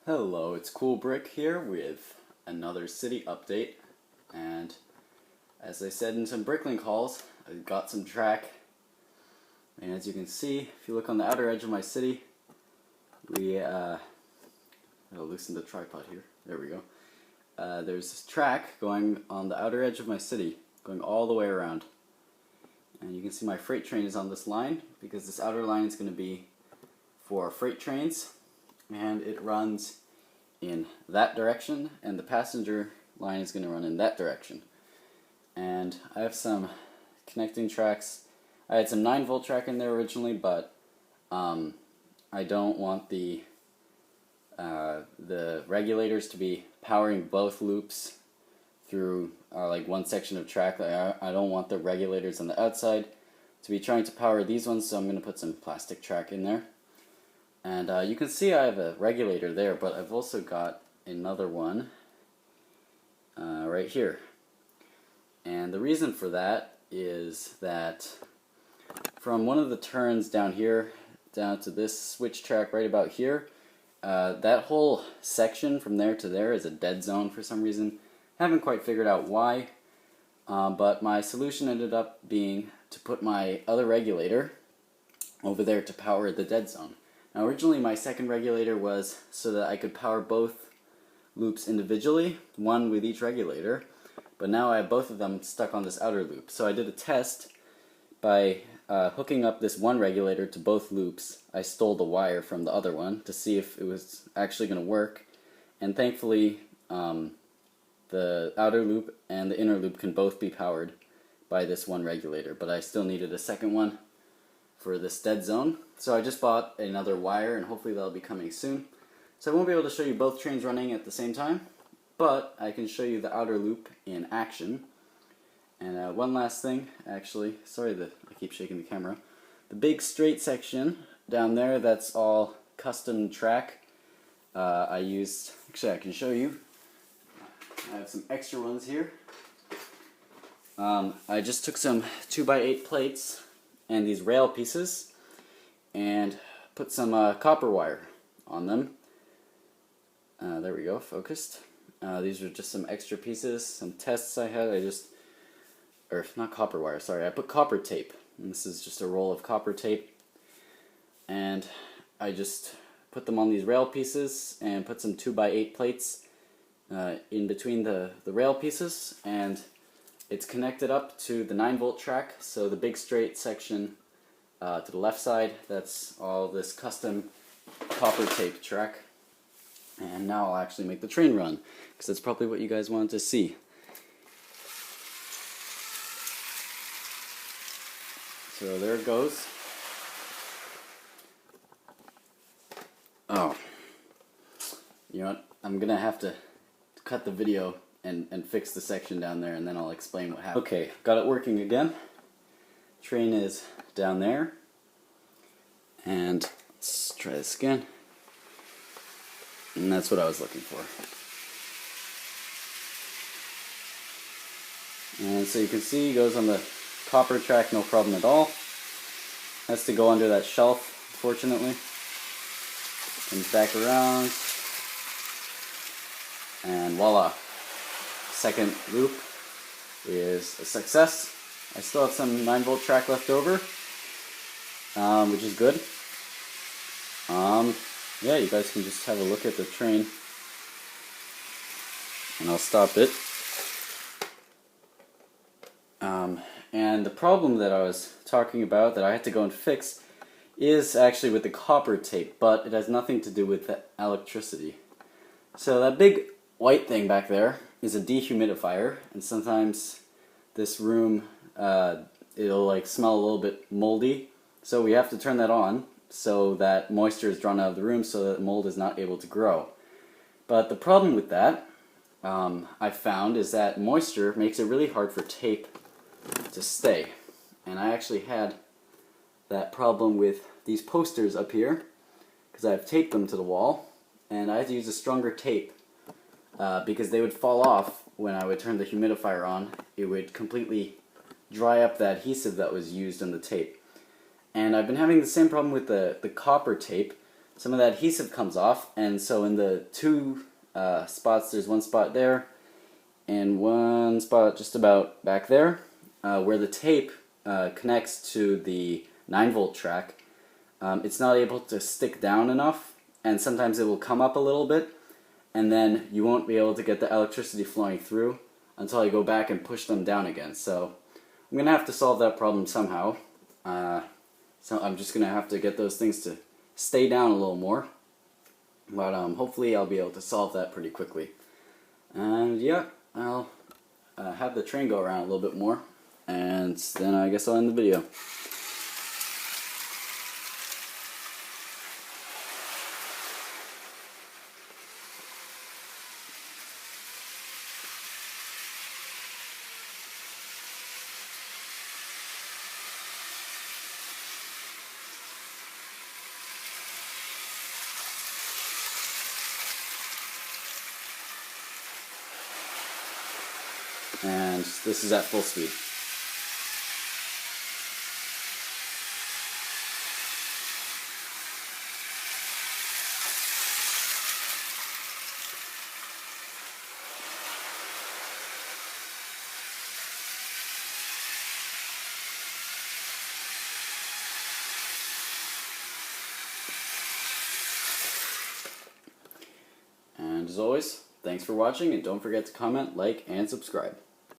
Hello, it's Cool Brick here with another city update, and as I said in some Bricklink hauls, I got some track, and as you can see, if you look on the outer edge of my city, I'll loosen the tripod here, there we go. There's this track going on the outer edge of my city, going all the way around, and you can see my freight train is on this line, because this outer line is going to be for freight trains, and it runs in that direction, and the passenger line is going to run in that direction. And I have some connecting tracks. I had some 9-volt track in there originally, but I don't want the regulators to be powering both loops through like one section of track. I don't want the regulators on the outside to be trying to power these ones, so I'm going to put some plastic track in there. And you can see I have a regulator there, but I've also got another one right here. And the reason for that is that from one of the turns down here down to this switch track right about here, that whole section from there to there is a dead zone for some reason. Haven't quite figured out why, but my solution ended up being to put my other regulator over there to power the dead zone. Now originally my second regulator was so that I could power both loops individually, one with each regulator, but now I have both of them stuck on this outer loop. So I did a test by hooking up this one regulator to both loops. I stole the wire from the other one to see if it was actually going to work, and thankfully the outer loop and the inner loop can both be powered by this one regulator, but I still needed a second one for this dead zone. So I just bought another wire, and hopefully that'll be coming soon. So I won't be able to show you both trains running at the same time, but I can show you the outer loop in action. And one last thing, actually, sorry that I keep shaking the camera. The big straight section down there, that's all custom track. Actually I can show you. I have some extra ones here. I just took some 2x8 plates and these rail pieces and put some copper wire on them. There we go, focused. These are just some extra pieces, some tests I had. Not copper wire, sorry, I put copper tape. And this is just a roll of copper tape. And I just put them on these rail pieces and put some 2x8 plates in between the rail pieces, and it's connected up to the 9-volt track, so the big straight section to the left side, that's all this custom copper tape track. And now I'll actually make the train run, because that's probably what you guys wanted to see. So there it goes. Oh, you know what, I'm gonna have to cut the video and fix the section down there, and then I'll explain what happened. Okay, got it working again. Train is down there, and let's try this again. And that's what I was looking for. And so you can see it goes on the copper track, no problem at all. Has to go under that shelf, fortunately. Comes back around, and voila. Second loop is a success. I still have some 9-volt track left over, which is good. Yeah, you guys can just have a look at the train, and I'll stop it. And the problem that I was talking about that I had to go and fix is actually with the copper tape, but it has nothing to do with the electricity. So that big white thing back there is a dehumidifier, and sometimes this room it'll like smell a little bit moldy, so we have to turn that on so that moisture is drawn out of the room so that mold is not able to grow. But the problem with that I found is that moisture makes it really hard for tape to stay, and I actually had that problem with these posters up here because I've taped them to the wall, and I had to use a stronger tape because they would fall off when I would turn the humidifier on. It would completely dry up the adhesive that was used in the tape. And I've been having the same problem with the copper tape, some of the adhesive comes off, and so in the two spots, there's one spot there and one spot just about back there where the tape connects to the 9-volt track. It's not able to stick down enough, and sometimes it will come up a little bit, and then you won't be able to get the electricity flowing through until I go back and push them down again. So I'm going to have to solve that problem somehow. So I'm just going to have to get those things to stay down a little more. But hopefully I'll be able to solve that pretty quickly. And yeah, I'll have the train go around a little bit more, and then I guess I'll end the video. And this is at full speed. And as always, thanks for watching, and don't forget to comment, like, and subscribe.